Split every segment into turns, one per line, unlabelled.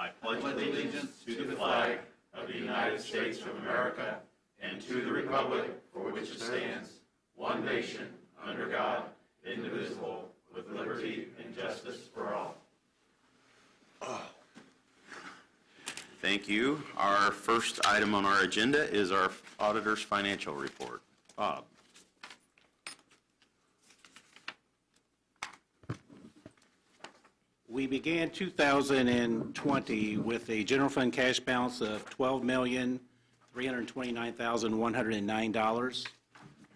I pledge allegiance to the flag of the United States of America and to the republic for which it stands, one nation, under God, indivisible, with liberty and justice for all.
Thank you. Our first item on our agenda is our auditor's financial report. Bob.
We began 2020 with a general fund cash balance of $12,329,109,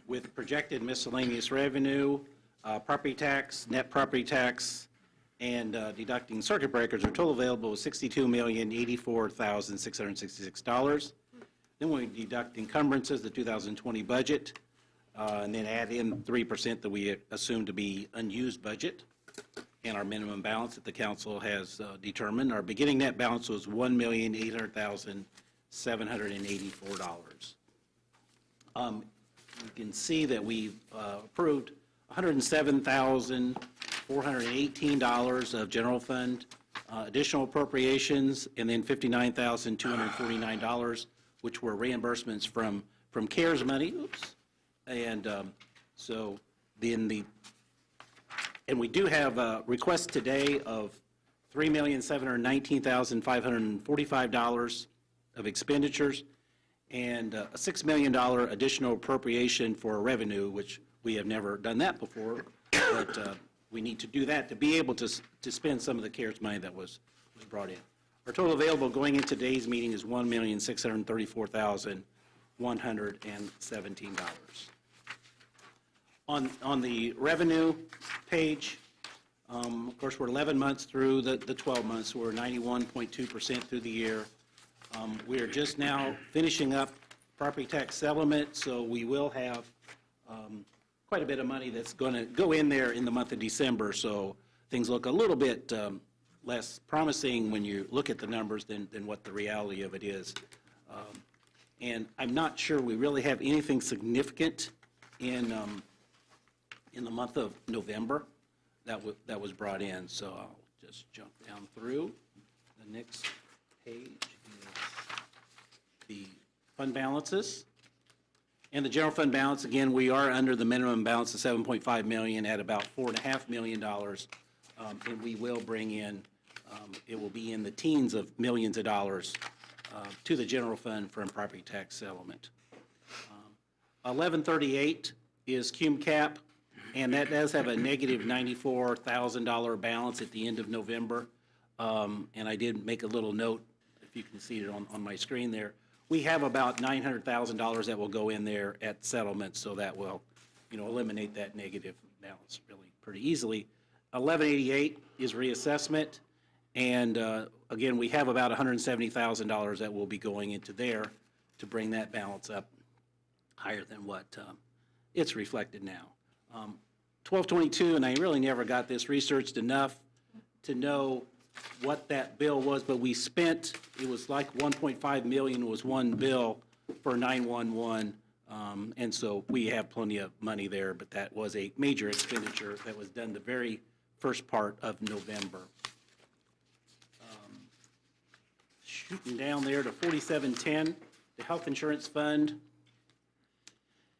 with projected miscellaneous revenue, property tax, net property tax, and deducting circuit breakers, our total available was $62,084,666. Then we deduct encumbrances, the 2020 budget, and then add in 3% that we assume to be unused budget, and our minimum balance that the council has determined. Our beginning net balance was $1,800,784. You can see that we've approved $107,418 of general fund additional appropriations, and then $59,249, which were reimbursements from CARES money. Oops. And so then and we do have a request today of $3,719,545 of expenditures and a $6 million additional appropriation for revenue, which we have never done that before, but we need to do that to be able to spend some of the CARES money that was brought in. Our total available going into today's meeting is $1,634,117. On the revenue page, of course, we're 11 months through the 12 months. We're 91.2% through the year. We are just now finishing up property tax settlement, so we will have quite a bit of money that's going to go in there in the month of December, so things look a little bit less promising when you look at the numbers than what the reality of it is. And I'm not sure we really have anything significant in the month of November that was brought in, so I'll just jump down through. The next page is the fund balances. And the general fund balance, again, we are under the minimum balance of $7.5 million at about $4.5 million, and we will bring in, it will be in the teens of millions of dollars to the general fund from property tax settlement. 1138 is cum cap, and that does have a negative $94,000 balance at the end of November. And I did make a little note, if you can see it on my screen there. We have about $900,000 that will go in there at settlement, so that will, eliminate that negative balance really pretty easily. 1188 is reassessment, and again, we have about $170,000 that will be going into there to bring that balance up higher than what it's reflected now. 1222, and I really never got this researched enough to know what that bill was, but we spent, it was like $1.5 million was one bill for 911, and so we have plenty of money there, but that was a major expenditure that was done the very first part of November. Shooting down there to 4710, the health insurance fund,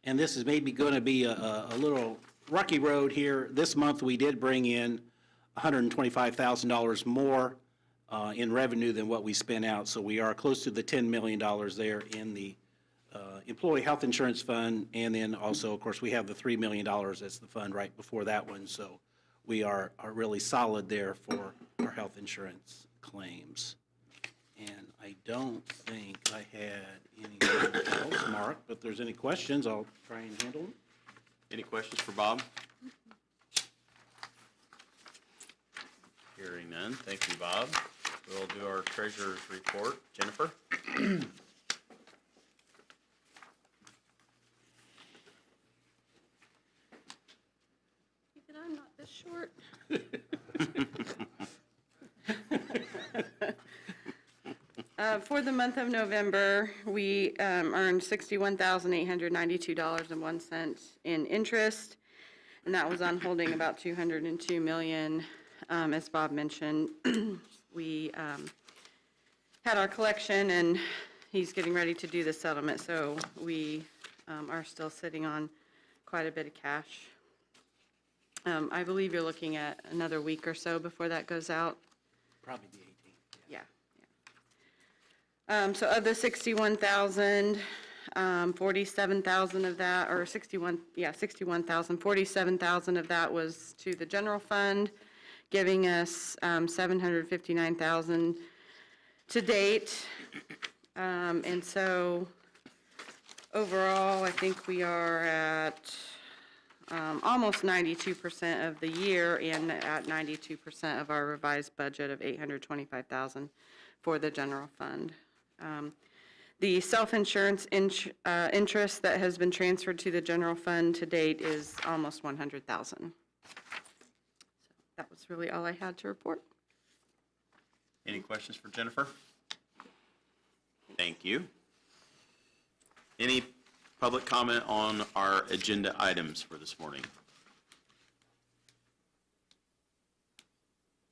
and this is maybe going to be a little rocky road here. This month we did bring in $125,000 more in revenue than what we spent out, so we are close to the $10 million there in the employee health insurance fund, and then also, of course, we have the $3 million as the fund right before that one, so we are really solid there for our health insurance claims. And I don't think I had anything else marked, but if there's any questions, I'll try and handle them.
Any questions for Bob? Hearing none. Thank you, Bob. We'll do our treasurer's report. Jennifer?
That I'm not this short. For the month of November, we earned $61,892.01 in interest, and that was on holding about $202 million. As Bob mentioned, we had our collection, and he's getting ready to do the settlement, so we are still sitting on quite a bit of cash. I believe you're looking at another week or so before that goes out.
Probably the 18th.
Yeah. So of the 61,000, 47,000 of that, or 61,000, 47,000 of that was to the general fund, giving us 759,000 to date. And so overall, I think we are at almost 92% of the year and at 92% of our revised budget of 825,000 for the general fund. The self-insurance interest that has been transferred to the general fund to date is almost 100,000. So that was really all I had to report.
Any questions for Jennifer? Thank you. Any public comment on our agenda items for this morning?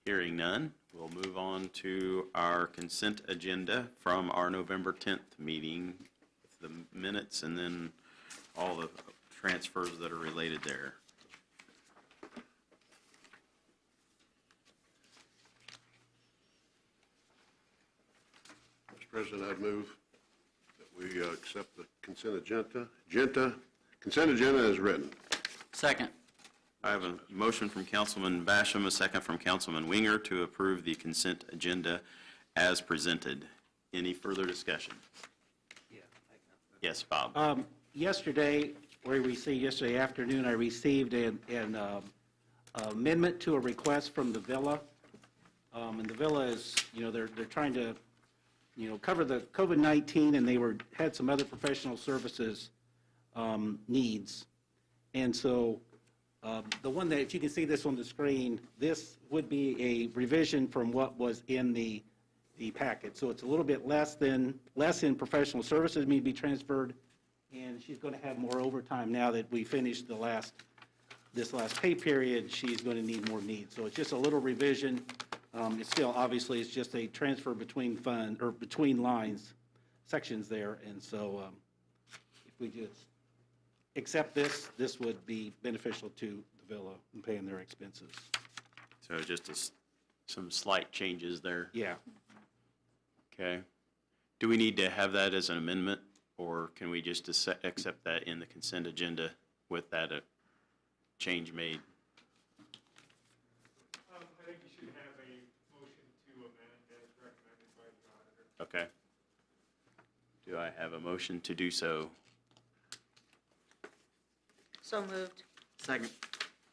Hearing none, we'll move on to our consent agenda from our November 10th meeting, the minutes and then all the transfers that are related there.
Mr. President, I'd move that we accept the consent agenda as written.
Second.
I have a motion from Councilman Basham, a second from Councilman Winger to approve the consent agenda as presented. Any further discussion? Yes, Bob.
Yesterday afternoon, I received an amendment to a request from the Villa. And the Villa is, they're trying to, cover the COVID-19, and they had some other professional services needs. And so the one that, if you can see this on the screen, this would be a revision from what was in the packet. So it's a little bit less in professional services need to be transferred, and she's going to have more overtime now that we finished this last pay period. She's going to need more needs. So it's just a little revision. It's still, obviously, it's just a transfer between between lines, sections there. And so if we just accept this would be beneficial to the Villa in paying their expenses.
So just some slight changes there.
Yeah.
Okay. Do we need to have that as an amendment, or can we just accept that in the consent agenda with that change made?
I think you should have a motion to amend as recommended by the auditor.
Okay. Do I have a motion to do so?
So moved.
Second.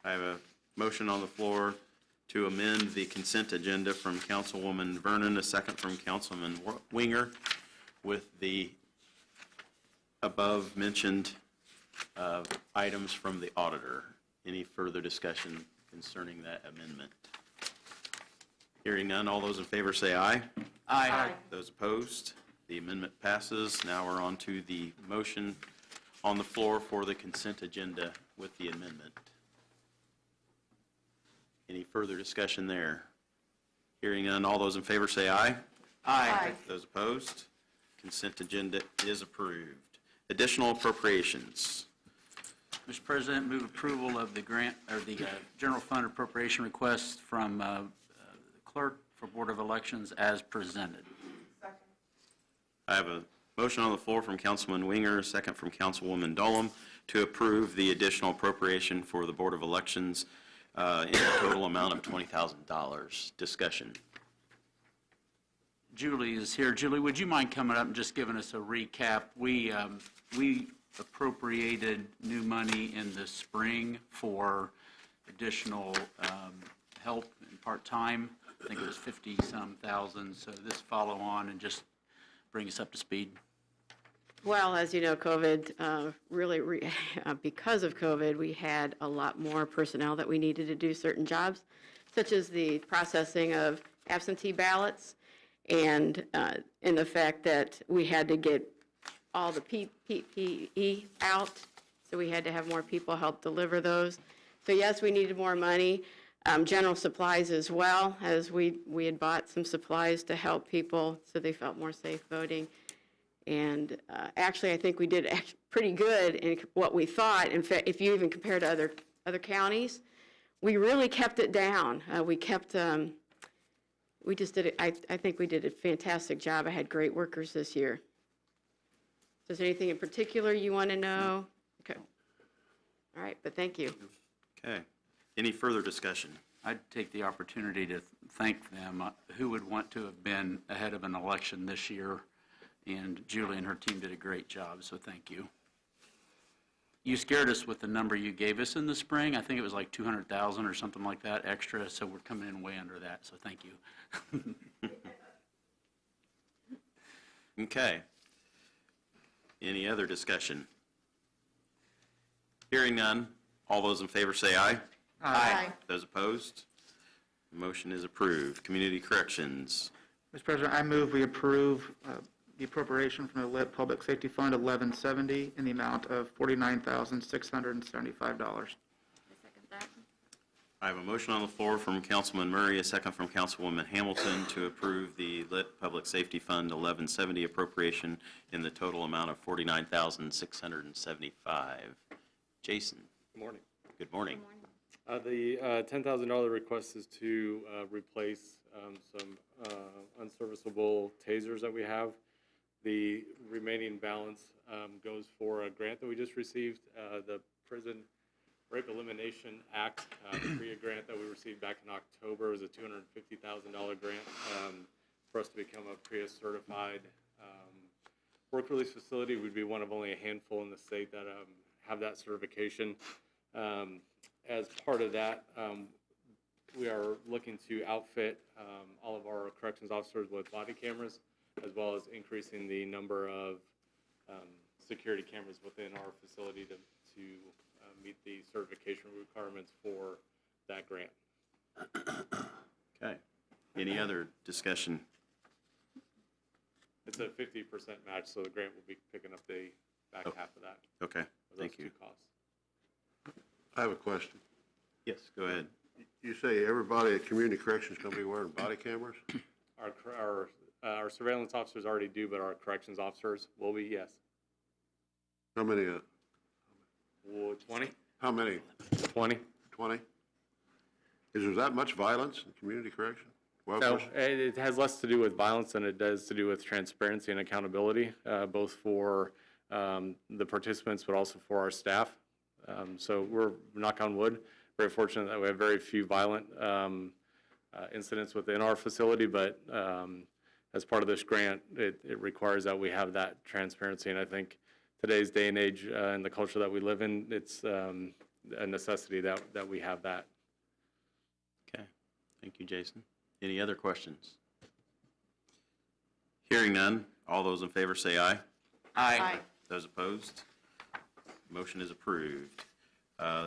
I have a motion on the floor to amend the consent agenda from Councilwoman Vernon, a second from Councilman Winger, with the above-mentioned items from the auditor. Any further discussion concerning that amendment? Hearing none, all those in favor say aye.
Aye.
Those opposed, the amendment passes. Now we're on to the motion on the floor for the consent agenda with the amendment. Any further discussion there? Hearing none, all those in favor say aye.
Aye.
Those opposed, consent agenda is approved. Additional appropriations.
Mr. President, move approval of the general fund appropriation request from the clerk for Board of Elections as presented.
I have a motion on the floor from Councilman Winger, a second from Councilwoman Dolam, to approve the additional appropriation for the Board of Elections in a total amount of $20,000. Discussion.
Julie is here. Julie, would you mind coming up and just giving us a recap? We appropriated new money in the spring for additional help and part-time. I think it was 50-some thousand. So this follow on and just bring us up to speed.
Well, as you know, COVID, because of COVID, we had a lot more personnel that we needed to do certain jobs, such as the processing of absentee ballots and in the fact that we had to get all the PPE out, so we had to have more people help deliver those. So yes, we needed more money. General supplies as well, as we had bought some supplies to help people so they felt more safe voting. And actually, I think we did pretty good in what we thought. In fact, if you even compare to other counties, we really kept it down. We just did it, I think we did a fantastic job. I had great workers this year. Is there anything in particular you want to know? Okay. All right, but thank you.
Okay. Any further discussion?
I'd take the opportunity to thank them. Who would want to have been ahead of an election this year? And Julie and her team did a great job, so thank you. You scared us with the number you gave us in the spring. I think it was like 200,000 or something like that extra, so we're coming in way under that, so thank you.
Okay. Any other discussion? Hearing none, all those in favor say aye.
Aye.
Those opposed? Motion is approved. Community Corrections.
Mr. President, I move we approve the appropriation from the Lit Public Safety Fund 1170 in the amount of $49,675.
I have a motion on the floor from Councilman Murray, a second from Councilwoman Hamilton to approve the Lit Public Safety Fund 1170 appropriation in the total amount of $49,675. Jason.
Good morning.
Good morning.
The $10,000 request is to replace some unserviceable tasers that we have. The remaining balance goes for a grant that we just received, the Prison Rape Elimination Act, PREA grant that we received back in October. It was a $250,000 grant for us to become a PREA certified work release facility. We'd be one of only a handful in the state that have that certification. As part of that, we are looking to outfit all of our corrections officers with body cameras, as well as increasing the number of security cameras within our facility to meet the certification requirements for that grant.
Okay. Any other discussion?
It's a 50% match, so the grant will be picking up the back half of that.
Okay.
Those
Thank you.
two costs.
I have a question.
Yes, go ahead.
You say everybody at Community Corrections is going to be wearing body cameras?
Our surveillance officers already do, but our corrections officers will be, yes.
How many?
20?
How many?
20.
20? Is there that much violence in community correction?
No,
Welfare?
it has less to do with violence than it does to do with transparency and accountability, both for the participants, but also for our staff. So we're, knock on wood, very fortunate that we have very few violent incidents within our facility, but as part of this grant, it requires that we have that transparency. And I think today's day and age and the culture that we live in, it's a necessity that we have that.
Okay. Thank you, Jason. Any other questions? Hearing none, all those in favor say aye.
Aye.
Those opposed? Motion is approved.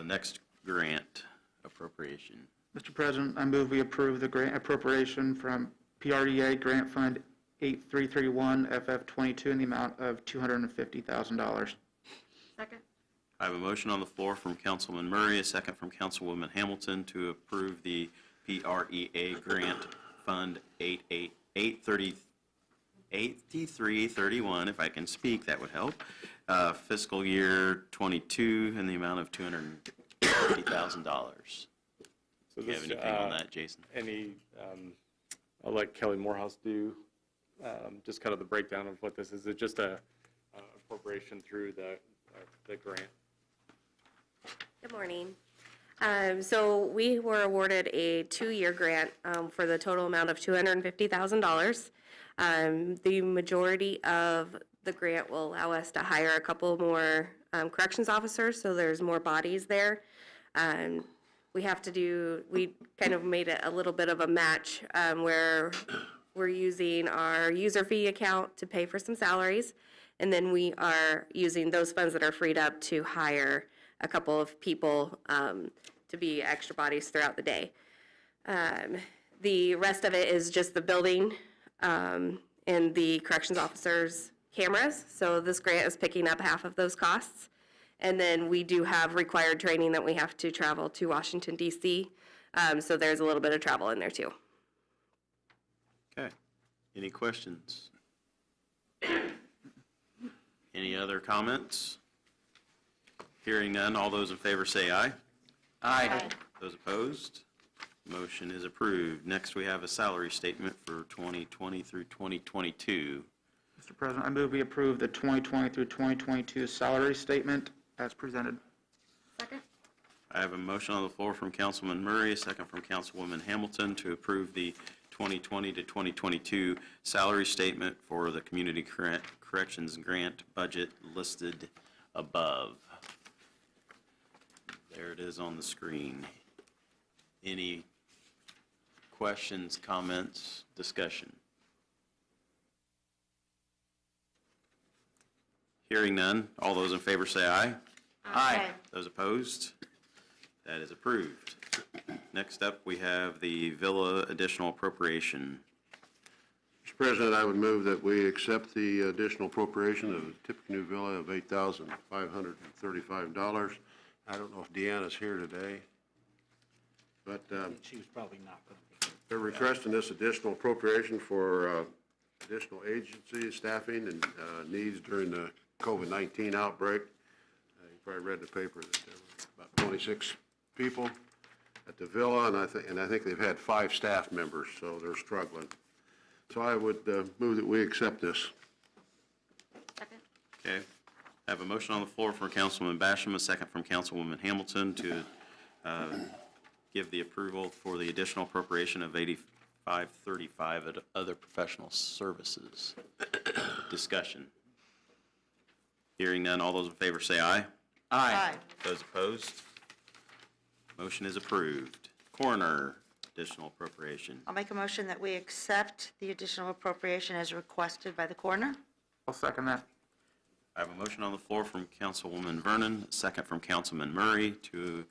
Next grant appropriation.
Mr. President, I move we approve the grant appropriation from PREA Grant Fund 8331 FF22 in the amount of $250,000.
Second.
I have a motion on the floor from Councilman Murray, a second from Councilwoman Hamilton to approve the PREA Grant Fund 8331, if I can speak, that would help, fiscal year 22 in the amount of $250,000. Do you have anything on that, Jason?
I'll let Kelly Morehouse do just kind of the breakdown of what this is. It's just a appropriation through the grant.
Good morning. So we were awarded a 2-year grant for the total amount of $250,000. The majority of the grant will allow us to hire a couple more corrections officers, so there's more bodies there. We kind of made it a little bit of a match where we're using our user fee account to pay for some salaries, and then we are using those funds that are freed up to hire a couple of people to be extra bodies throughout the day. The rest of it is just the building and the corrections officers' cameras. So this grant is picking up half of those costs. And then we do have required training that we have to travel to Washington, D.C. So there's a little bit of travel in there too.
Okay. Any questions? Any other comments? Hearing none, all those in favor say aye.
Aye.
Those opposed? Motion is approved. Next, we have a salary statement for 2020 through 2022.
Mr. President, I move we approve the 2020 through 2022 salary statement as presented.
Second?
I have a motion on the floor from Councilman Murray, a second from Councilwoman Hamilton to approve the 2020 to 2022 salary statement for the Community Corrections Grant budget listed above. There it is on the screen. Any questions, comments, discussion? Hearing none, all those in favor say aye.
Aye.
Those opposed? That is approved. Next up, we have the Villa additional appropriation.
Mr. President, I would move that we accept the additional appropriation of the Tippecanoe Villa of $8,535. I don't know if Deanna's here today, but
She was probably not going to be.
they're requesting this additional appropriation for additional agency staffing and needs during the COVID-19 outbreak. You probably read the paper that there were about 26 people at the Villa, and I think they've had 5 staff members, so they're struggling. So I would move that we accept this.
Second?
Okay. I have a motion on the floor from Councilman Basham, a second from Councilwoman Hamilton to give the approval for the additional appropriation of $8535 at other professional services. Discussion. Hearing none, all those in favor say aye.
Aye.
Those opposed? Motion is approved. Coroner, additional appropriation.
I'll make a motion that we accept the additional appropriation as requested by the coroner.
I'll second that.
I have a motion on the floor from Councilwoman Vernon, a second from Councilman Murray to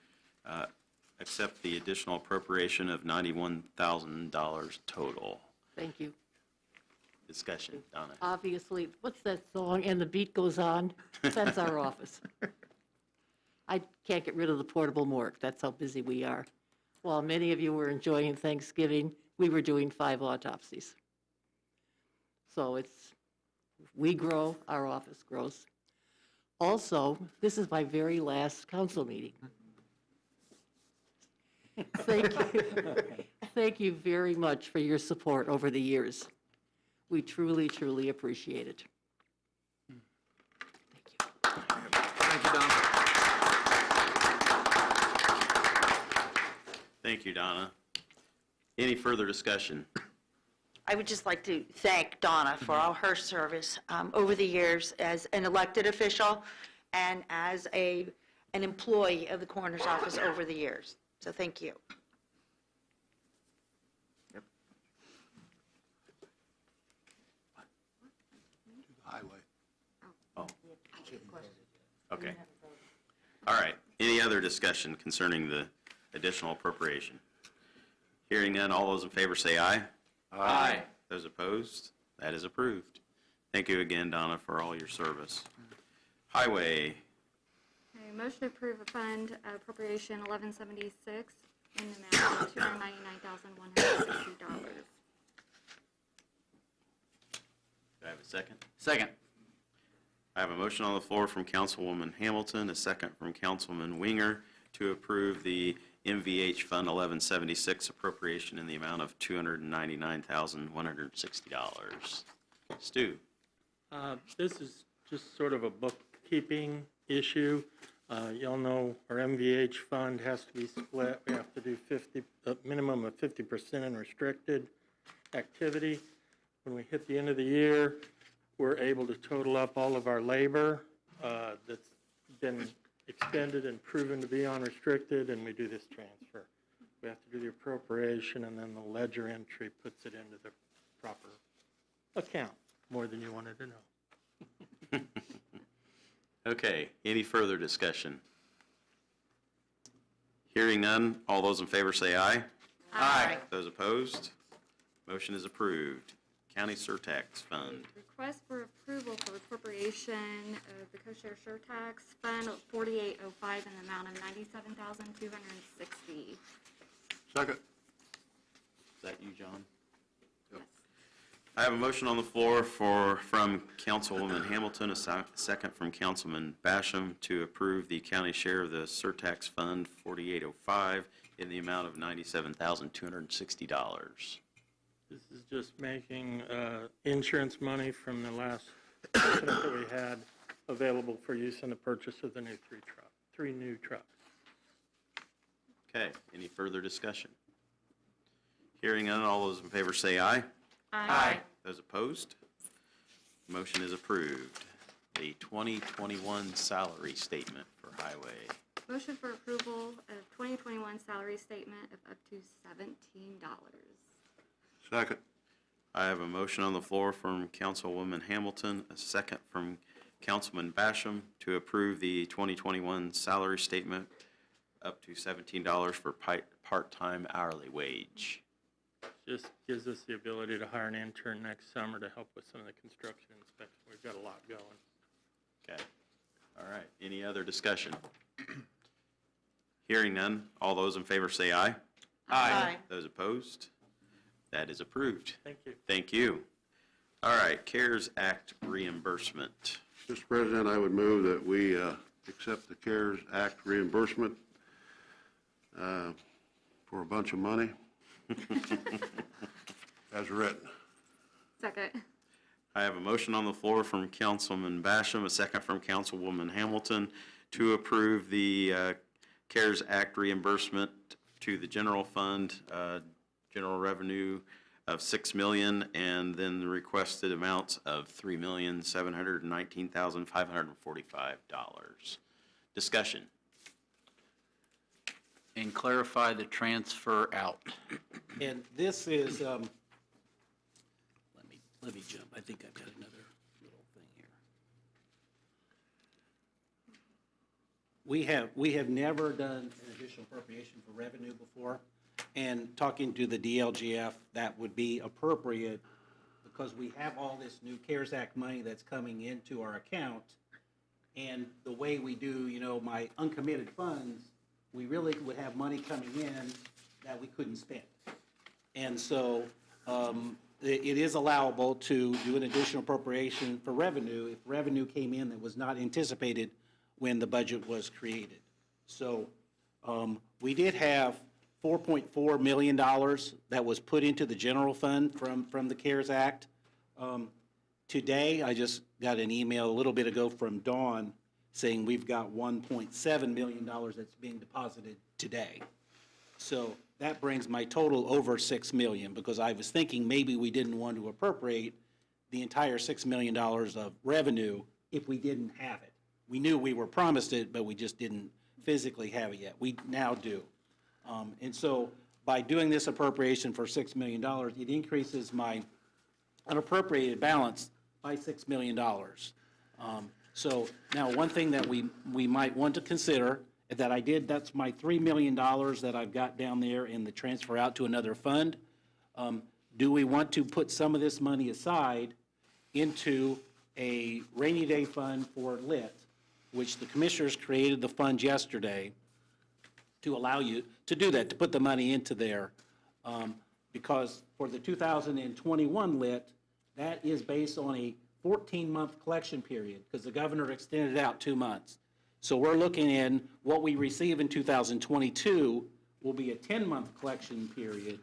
accept the additional appropriation of $91,000 total.
Thank you.
Discussion, Donna.
Obviously, what's that song, "And the Beat Goes On"? That's our office. I can't get rid of the portable morgue. That's how busy we are. While many of you were enjoying Thanksgiving, we were doing 5 autopsies. So we grow, our office grows. Also, this is my very last council meeting. Thank you. Thank you very much for your support over the years. We truly, truly appreciate it. Thank you.
Thank you, Don.
Thank you, Donna. Any further discussion?
I would just like to thank Donna for all her service over the years as an elected official and as an employee of the coroner's office over the years. So thank you.
Highway.
Oh. Okay. All right. Any other discussion concerning the additional appropriation? Hearing none, all those in favor say aye.
Aye.
Those opposed? That is approved. Thank you again, Donna, for all your service. Highway,
Okay, motion to approve a fund appropriation 1176 in the amount of $299,160.
do I have a second?
Second.
I have a motion on the floor from Councilwoman Hamilton, a second from Councilman Winger to approve the MVH Fund 1176 appropriation in the amount of $299,160. Stu?
This is just sort of a bookkeeping issue. Y'all know our MVH fund has to be split. We have to do a minimum of 50% in restricted activity. When we hit the end of the year, we're able to total up all of our labor that's been expended and proven to be unrestricted, and we do this transfer. We have to do the appropriation, and then the ledger entry puts it into the proper account, more than you wanted to know.
Okay, any further discussion? Hearing none, all those in favor say aye.
Aye.
Those opposed? Motion is approved. County Surtax Fund.
Request for approval for appropriation of the co-share surtax fund of 4805 in the amount of $97,260.
Second.
Is that you, John? I have a motion on the floor from Councilwoman Hamilton, a second from Councilman Basham, to approve the county share of the surtax fund 4805 in the amount of $97,260.
This is just making insurance money from the last accident that we had available for use in the purchase of the new three new trucks.
Okay, any further discussion? Hearing none, all those in favor say aye.
Aye.
Those opposed? Motion is approved. The 2021 salary statement for highway.
Motion for approval of 2021 salary statement of up to $17.
Second.
I have a motion on the floor from Councilwoman Hamilton, a second from Councilman Basham, to approve the 2021 salary statement up to $17 for part-time hourly wage.
Just gives us the ability to hire an intern next summer to help with some of the construction inspection. We've got a lot going.
Okay. All right. Any other discussion? Hearing none, all those in favor say aye.
Aye.
Those opposed? That is approved.
Thank you.
Thank you. All right, CARES Act reimbursement.
Mr. President, I would move that we accept the CARES Act reimbursement for a bunch of money as written.
Second.
I have a motion on the floor from Councilman Basham, a second from Councilwoman Hamilton, to approve the CARES Act reimbursement to the general fund, general revenue of $6 million, and then the requested amounts of $3,719,545. Discussion.
And clarify the transfer out.
And this is, let me jump. I think I've got another little thing here. We have never done an additional appropriation for revenue before, and talking to the DLGF, that would be appropriate because we have all this new CARES Act money that's coming into our account, and the way we do, my uncommitted funds, we really would have money coming in that we couldn't spend. And so it is allowable to do an additional appropriation for revenue if revenue came in that was not anticipated when the budget was created. So we did have $4.4 million that was put into the general fund from the CARES Act. Today, I just got an email a little bit ago from Dawn saying we've got $1.7 million that's being deposited today. So that brings my total over $6 million, because I was thinking maybe we didn't want to appropriate the entire $6 million of revenue if we didn't have it. We knew we were promised it, but we just didn't physically have it yet. We now do. And so by doing this appropriation for $6 million, it increases my unappropriated balance by $6 million. So now one thing that we might want to consider that I did, that's my $3 million that I've got down there in the transfer out to another fund. Do we want to put some of this money aside into a rainy day fund for lit, which the commissioners created the fund yesterday to allow you to do that, to put the money into there. Because for the 2021 lit, that is based on a 14-month collection period, because the governor extended it out 2 months. So we're looking in what we receive in 2022 will be a 10-month collection period,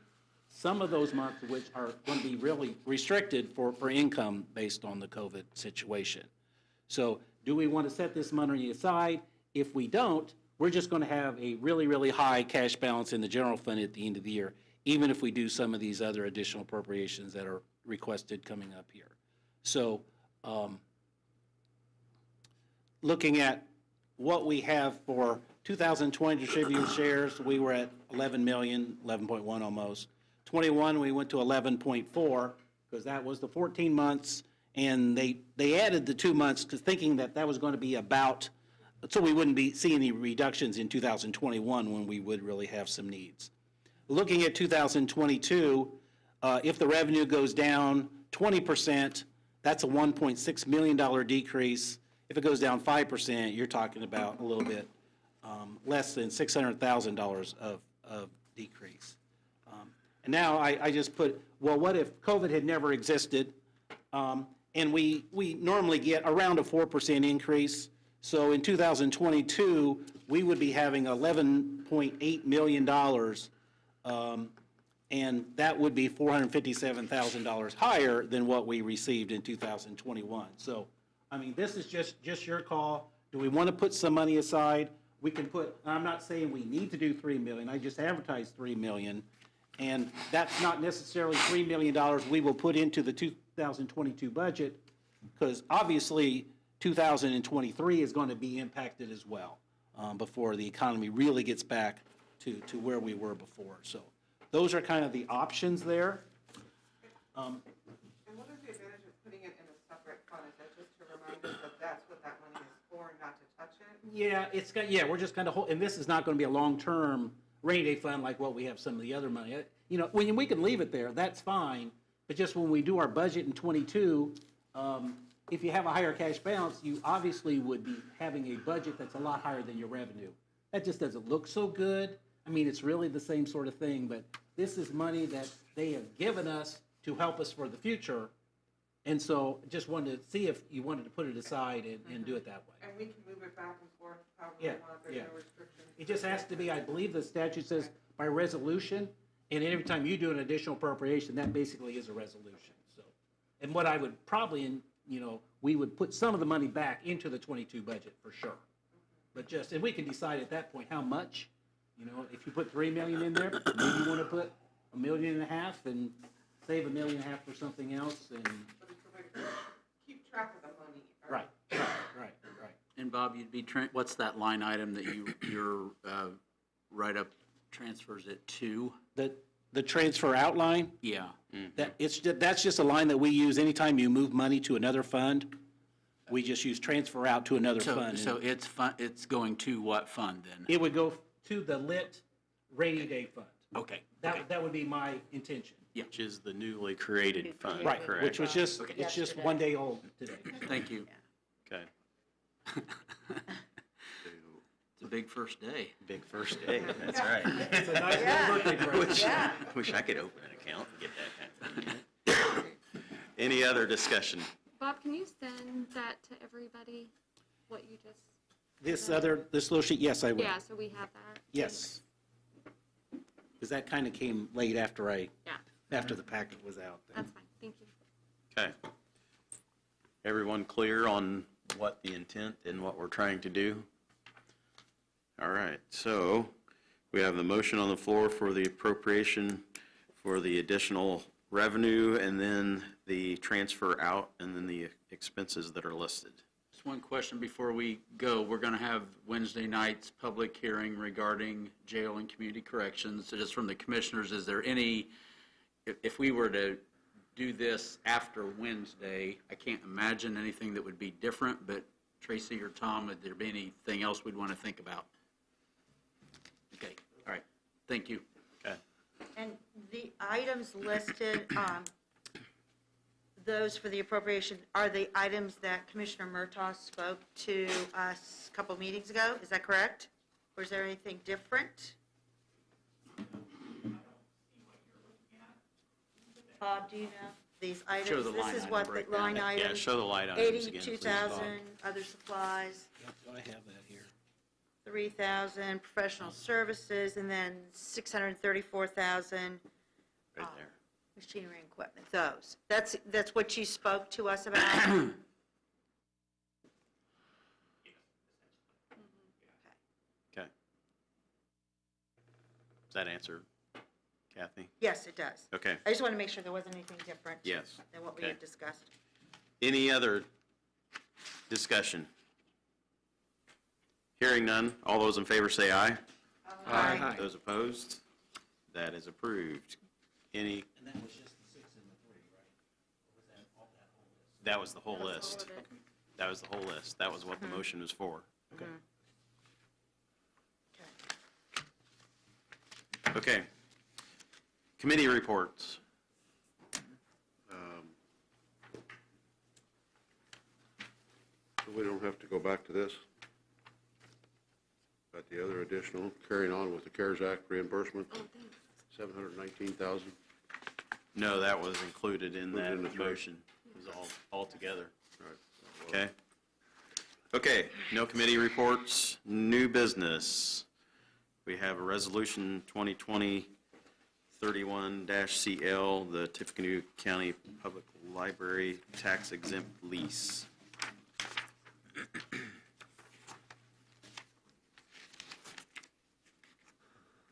some of those months which are going to be really restricted for income based on the COVID situation. So do we want to set this money aside? If we don't, we're just going to have a really, really high cash balance in the general fund at the end of the year, even if we do some of these other additional appropriations that are requested coming up here. So looking at what we have for 2020 distributed shares, we were at 11 million, 11.1 almost. 21, we went to 11.4 because that was the 14 months, and they added the 2 months because thinking that that was going to be about, so we wouldn't be seeing any reductions in 2021 when we would really have some needs. Looking at 2022, if the revenue goes down 20%, that's a $1.6 million decrease. If it goes down 5%, you're talking about a little bit less than $600,000 of decrease. And now I just put, well, what if COVID had never existed? And we normally get around a 4% increase. So in 2022, we would be having $11.8 million, and that would be $457,000 higher than what we received in 2021. So, I mean, this is just your call. Do we want to put some money aside? We can put, I'm not saying we need to do $3 million, I just advertised $3 million, and that's not necessarily $3 million we will put into the 2022 budget, because obviously 2023 is going to be impacted as well, before the economy really gets back to where we were before. So those are kind of the options there.
And what is the advantage of putting it in a separate fund? Is that just to remind us that that's what that money is for and not to touch it?
Yeah, we're just kind of, and this is not going to be a long-term rainy day fund like what we have some of the other money. You know, when we can leave it there, that's fine, but just when we do our budget in '22, if you have a higher cash balance, you obviously would be having a budget that's a lot higher than your revenue. That just doesn't look so good. I mean, it's really the same sort of thing, but this is money that they have given us to help us for the future. And so just wanted to see if you wanted to put it aside and do it that way.
And we can move it back and forth however we
Yeah,
want, there's
yeah.
no restrictions.
It just has to be, I believe the statute says by resolution, and every time you do an additional appropriation, that basically is a resolution, so. And what I would probably, you know, we would put some of the money back into the '22 budget for sure. But just, and we can decide at that point how much, you know, if you put $3 million in there, maybe you want to put $1.5 million and save $1.5 million for something else, and.
But it's a way to keep track of the money.
Right.
And Bob, you'd be, what's that line item that your write-up transfers it to?
The transfer outline,
Yeah.
that's just a line that we use anytime you move money to another fund. We just use transfer out to another fund.
So it's going to what fund then?
It would go to the lit rainy day fund.
Okay.
That would be my intention.
Which is the newly created fund,
Right,
correct?
which was just, it's just one day old today.
Thank you.
Okay.
It's a big first day.
Big first day, that's right.
It's a nice little birthday present.
Wish I could open an account and get that kind of thing. Any other discussion?
Bob, can you send that to everybody, what you just?
This little sheet, yes, I will.
Yeah, so we have that.
Yes. Because that kind of came late after after the packet was out.
That's fine, thank you.
Okay. Everyone clear on what the intent and what we're trying to do? All right, so we have the motion on the floor for the appropriation for the additional revenue, and then the transfer out, and then the expenses that are listed.
Just one question before we go. We're going to have Wednesday night's public hearing regarding jail and community corrections. So just from the commissioners, is there any, if we were to do this after Wednesday, I can't imagine anything that would be different, but Tracy or Tom, would there be anything else we'd want to think about? Okay, all right, thank you.
Okay.
And the items listed, those for the appropriation, are the items that Commissioner Murtaugh spoke to us a couple meetings ago? Is that correct? Or is there anything different? Bob, do you know these items?
Show the line
This is
item
what the
breakdown.
line
Yeah,
items.
show the line items again, please, Bob.
82,000, other supplies,
Yep, I have that here.
3,000, professional services, and then 634,000.
Right there.
Machinery and equipment, those. That's what you spoke to us about?
Okay. Does that answer, Kathy?
Yes, it does.
Okay.
I just want to make sure there wasn't anything different.
Yes.
Than what we
Okay.
had discussed.
Any other discussion? Hearing none, all those in favor say aye.
Aye.
Those opposed? That is approved. Any,
And that was just the 6 and the 3, right? Or was that all that whole list?
that was the whole list. That was the whole list. That was what the motion was for. Okay. Okay. Committee reports.
So we don't have to go back to this. Got the other additional, carrying on with the CARES Act reimbursement, $719,000.
No, that was included in
Included in
that
the
motion. It was all together.
All right.
Okay. Okay, no committee reports, new business. We have a resolution 2020-31-CL, the Tippecanoe County Public Library Tax-Exempt Lease.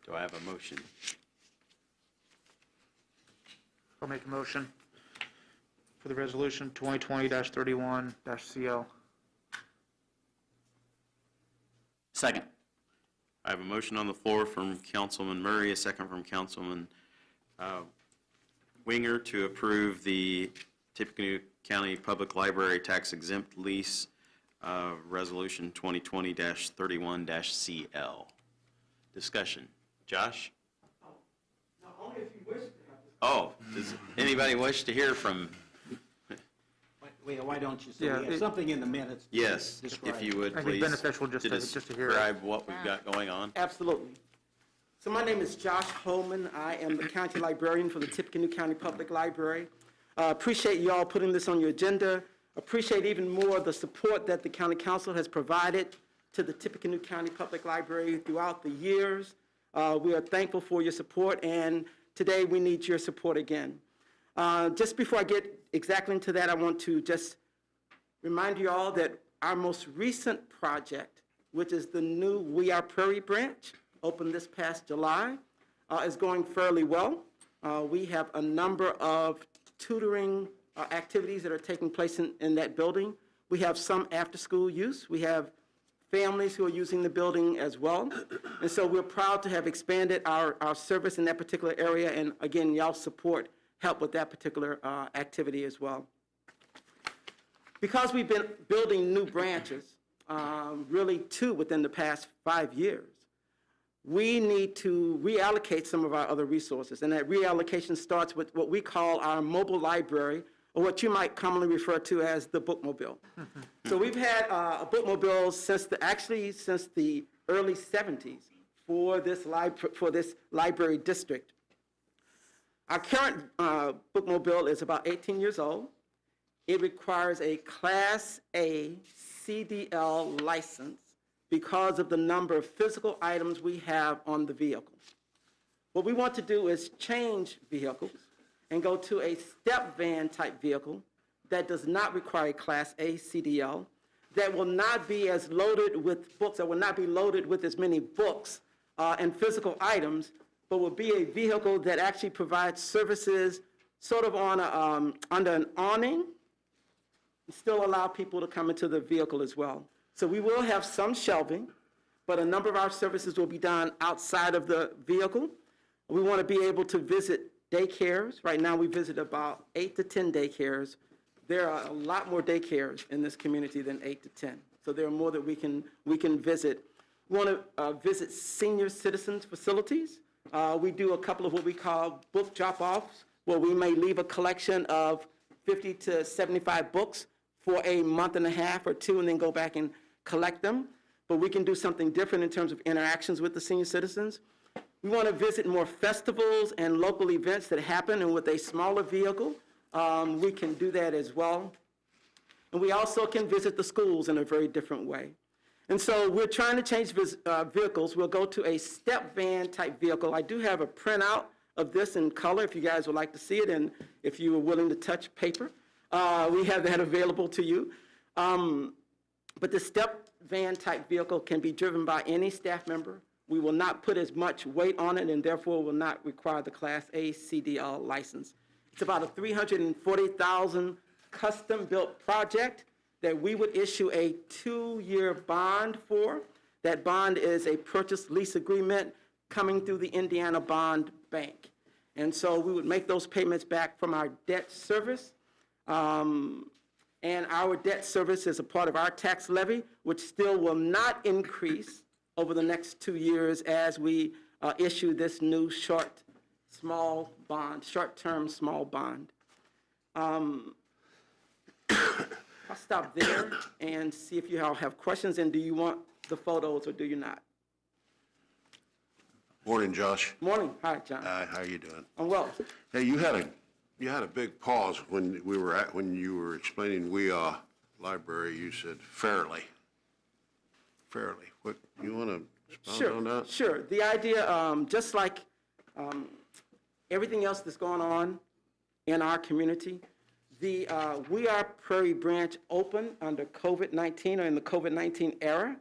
Do I have a motion?
I'll make a motion for the resolution 2020-31-CL.
Second.
I have a motion on the floor from Councilman Murray, a second from Councilman Winger to approve the Tippecanoe County Public Library Tax-Exempt Lease, Resolution 2020-31-CL. Discussion. Josh?
Only if you wish to have this.
Oh, does anybody wish to hear from?
Why don't you, so
Yeah,
we have something in the minutes? to
Yes,
describe.
if you would,
I think
please.
beneficial just to hear it.
Describe what we've got going on.
Absolutely. So my name is Josh Holman. I am the county librarian for the Tippecanoe County Public Library. Appreciate you all putting this on your agenda. Appreciate even more the support that the county council has provided to the Tippecanoe County Public Library throughout the years. We are thankful for your support, and today we need your support again. Just before I get exactly into that, I want to just remind you all that our most recent project, which is the new We Are Prairie branch, opened this past July, is going fairly well. We have a number of tutoring activities that are taking place in that building. We have some after-school use. We have families who are using the building as well. And so we're proud to have expanded our service in that particular area. And again, y'all's support helped with that particular activity as well. Because we've been building new branches, really two within the past 5 years, we need to reallocate some of our other resources. And that reallocation starts with what we call our mobile library, or what you might commonly refer to as the bookmobile. So we've had a bookmobile since the early 70s for this library district. Our current bookmobile is about 18 years old. It requires a Class A CDL license because of the number of physical items we have on the vehicle. What we want to do is change vehicles and go to a step van type vehicle that does not require a Class A CDL, that will not be as loaded with books, that will not be loaded with as many books and physical items, but will be a vehicle that actually provides services sort of on under an awning, and still allow people to come into the vehicle as well. So we will have some shelving, but a number of our services will be done outside of the vehicle. We want to be able to visit daycares. Right now, we visit about 8 to 10 daycares. There are a lot more daycares in this community than 8 to 10. So there are more that we can visit. We want to visit senior citizens facilities. We do a couple of what we call book drop-offs, where we may leave a collection of 50 to 75 books for a month and a half or two, and then go back and collect them. But we can do something different in terms of interactions with the senior citizens. We want to visit more festivals and local events that happen, and with a smaller vehicle, we can do that as well. And we also can visit the schools in a very different way. And so we're trying to change vehicles. We'll go to a step van type vehicle. I do have a printout of this in color if you guys would like to see it, and if you are willing to touch paper, we have that available to you. But the step van type vehicle can be driven by any staff member. We will not put as much weight on it, and therefore will not require the Class A CDL license. It's about a $340,000 custom-built project that we would issue a 2-year bond for. That bond is a purchase lease agreement coming through the Indiana Bond Bank. And so we would make those payments back from our debt service. And our debt service is a part of our tax levy, which still will not increase over the next 2 years as we issue this new short-term small bond. I'll stop there and see if you all have questions, and do you want the photos or do you not?
Morning, Josh.
Morning. Hi, John.
How you doing?
I'm well.
Hey, you had a big pause when you were explaining library. You said fairly. Fairly. What you want to expound on that?
Sure. The idea, just like everything else that's going on in our community, the We Are Prairie branch opened under COVID-19 or in the COVID-19 era.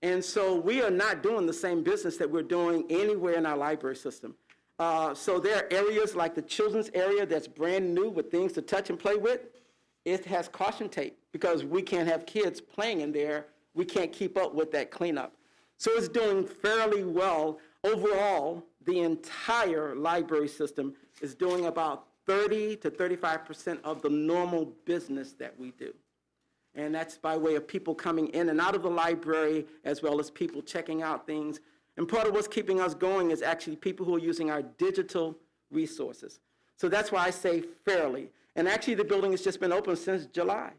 And so we are not doing the same business that we're doing anywhere in our library system. So there are areas like the children's area that's brand new with things to touch and play with. It has caution tape because we can't have kids playing in there. We can't keep up with that cleanup. So it's doing fairly well. Overall, the entire library system is doing about 30 to 35% of the normal business that we do. And that's by way of people coming in and out of the library, as well as people checking out things. And part of what's keeping us going is actually people who are using our digital resources. So that's why I say fairly. And actually, the building has just been open since July.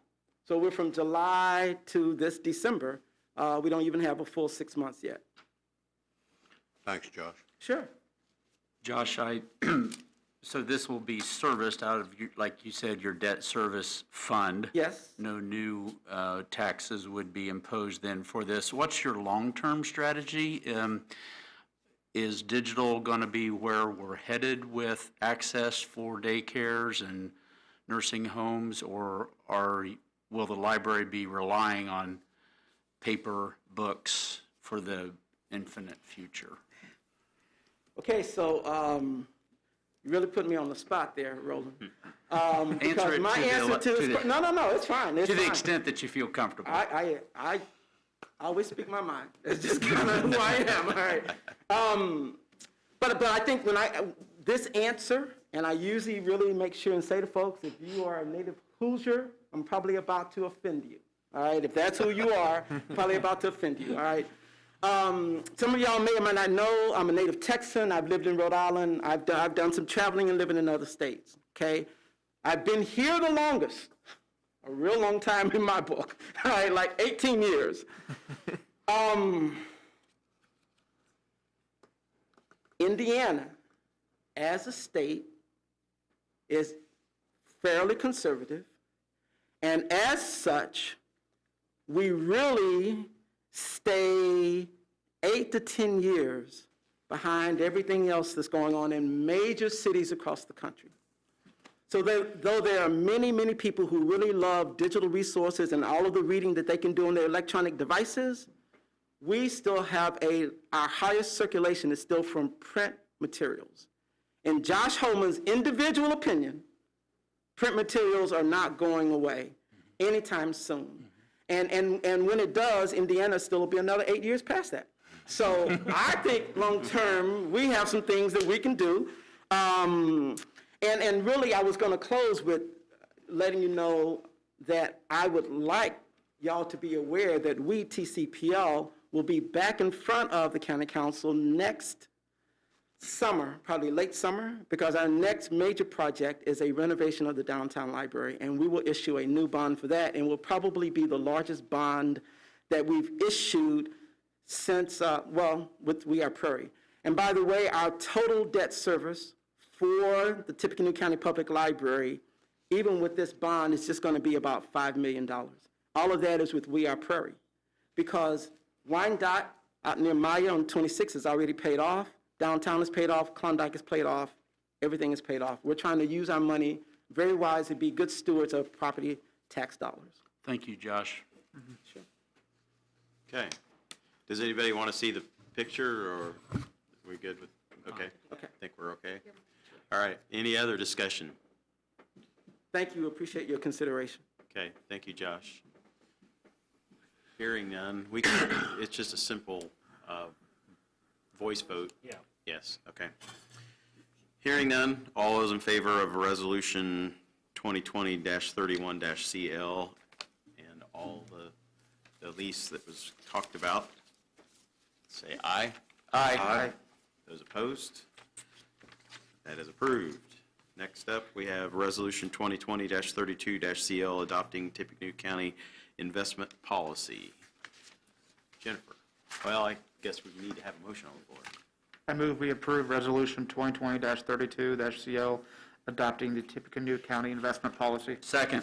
So we're from July to this December. We don't even have a full 6 months yet.
Thanks, Josh.
Sure.
Josh, so this will be serviced out of, like you said, your debt service fund?
Yes.
No new taxes would be imposed then for this. What's your long-term strategy? Is digital going to be where we're headed with access for daycares and nursing homes, or will the library be relying on paper books for the infinite future?
Okay, so you really put me on the spot there, Roland.
Answer it
my answer to this, no, it's fine. It's
to the
fine.
extent that you feel comfortable.
I always speak my mind. It's just kind of who I am. All right. But I think when this answer, and I usually really make sure and say to folks, if you are a native Hoosier, I'm probably about to offend you. All right. If that's who you are, probably about to offend you. All right. Some of y'all may or may not know I'm a native Texan. I've lived in Rhode Island. I've done some traveling and living in other states. Okay. I've been here the longest. A real long time in my book, all right, like 18 years. Indiana, as a state, is fairly conservative, and as such, we really stay 8 to 10 years behind everything else that's going on in major cities across the country. So though there are many, many people who really love digital resources and all of the reading that they can do on their electronic devices, we still have our highest circulation is still from print materials. In Josh Holman's individual opinion, print materials are not going away anytime soon. And when it does, Indiana still will be another 8 years past that. So I think long term, we have some things that we can do. And really, I was going to close with letting you know that I would like y'all to be aware that we, TCPL, will be back in front of the County Council next summer, probably late summer, because our next major project is a renovation of the downtown library, and we will issue a new bond for that, and will probably be the largest bond that we've issued since, with We Are Prairie. And by the way, our total debt service for the Tippecanoe County Public Library, even with this bond, is just going to be about $5 million. All of that is with We Are Prairie, because Wyandotte out near Maya on 26 is already paid off. Downtown is paid off. Klondike is paid off. Everything is paid off. We're trying to use our money very wisely, be good stewards of property tax dollars.
Thank you, Josh.
Sure.
Okay. Does anybody want to see the picture, or are we good with, okay?
Okay.
I think we're okay. All right. Any other discussion?
Thank you. Appreciate your consideration.
Okay. Thank you, Josh. Hearing none, it's just a simple voice vote.
Yeah.
Yes, okay. Hearing none, all those in favor of Resolution 2020-31-CL and all the lease that was talked about, say aye.
Aye.
Those opposed? That is approved. Next up, we have Resolution 2020-32-CL adopting Tippecanoe County investment policy. Jennifer. Well, I guess we need to have a motion on the floor.
I move we approve Resolution 2020-32-CL, adopting the Tippecanoe County investment policy.
Second.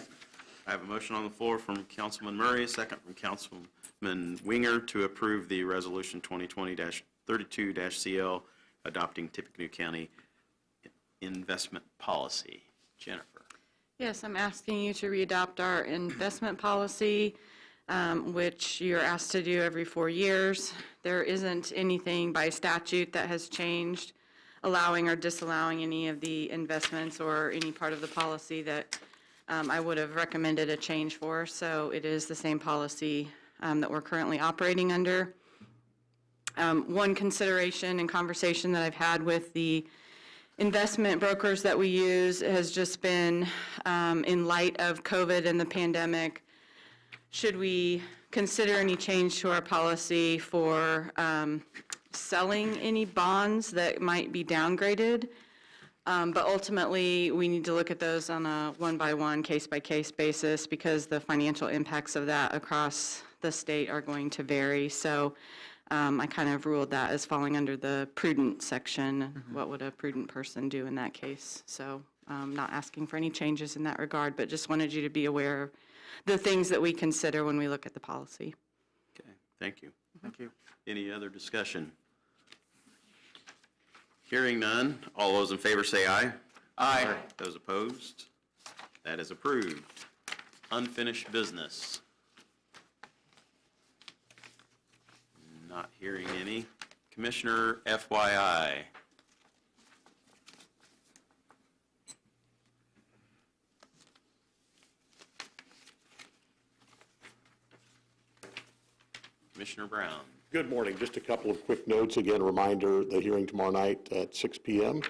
I have a motion on the floor from Councilman Murray, a second from Councilman Winger to approve the Resolution 2020-32-CL, adopting Tippecanoe County investment policy. Jennifer.
Yes, I'm asking you to readopt our investment policy, which you're asked to do every 4 years. There isn't anything by statute that has changed, allowing or disallowing any of the investments or any part of the policy that I would have recommended a change for. So it is the same policy that we're currently operating under. One consideration and conversation that I've had with the investment brokers that we use has just been, in light of COVID and the pandemic, should we consider any change to our policy for selling any bonds that might be downgraded? But ultimately, we need to look at those on a one-by-one, case-by-case basis because the financial impacts of that across the state are going to vary. So I kind of ruled that as falling under the prudent section. What would a prudent person do in that case? So not asking for any changes in that regard, but just wanted you to be aware of the things that we consider when we look at the policy.
Okay, thank you.
Thank you.
Any other discussion? Hearing none, all those in favor say aye.
Aye.
Those opposed? That is approved. Unfinished business. Not hearing any. Commissioner FYI. Commissioner Brown.
Good morning. Just a couple of quick notes. Again, a reminder, the hearing tomorrow night at 6 p.m.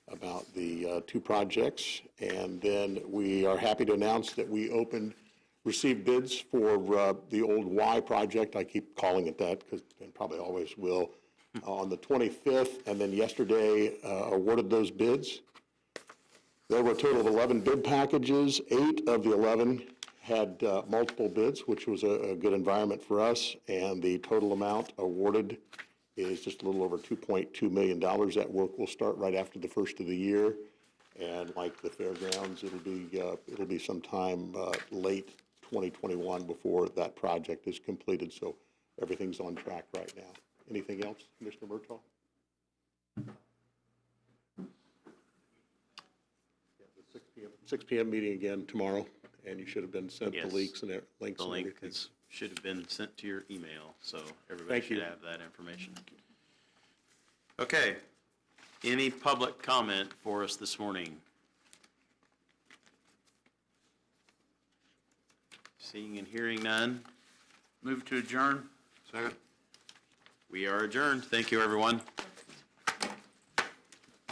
about the two projects. And then we are happy to announce that we received bids for the old Y project. I keep calling it that because and probably always will. On the 25th, and then yesterday awarded those bids. There were a total of 11 bid packages. 8 of the 11 had multiple bids, which was a good environment for us, and the total amount awarded is just a little over $2.2 million. That work will start right after the first of the year, and like the fairgrounds, it'll be sometime late 2021 before that project is completed, so everything's on track right now. Anything else, Commissioner Murtaugh? 6 p.m. meeting again tomorrow, and you should have been sent the links and links.
The
and
link
everything.
should have been sent to your email, so everybody should have that information. Okay. Any public comment for us this morning? Seeing and hearing none.
Move to adjourn.
Second.
We are adjourned. Thank you, everyone.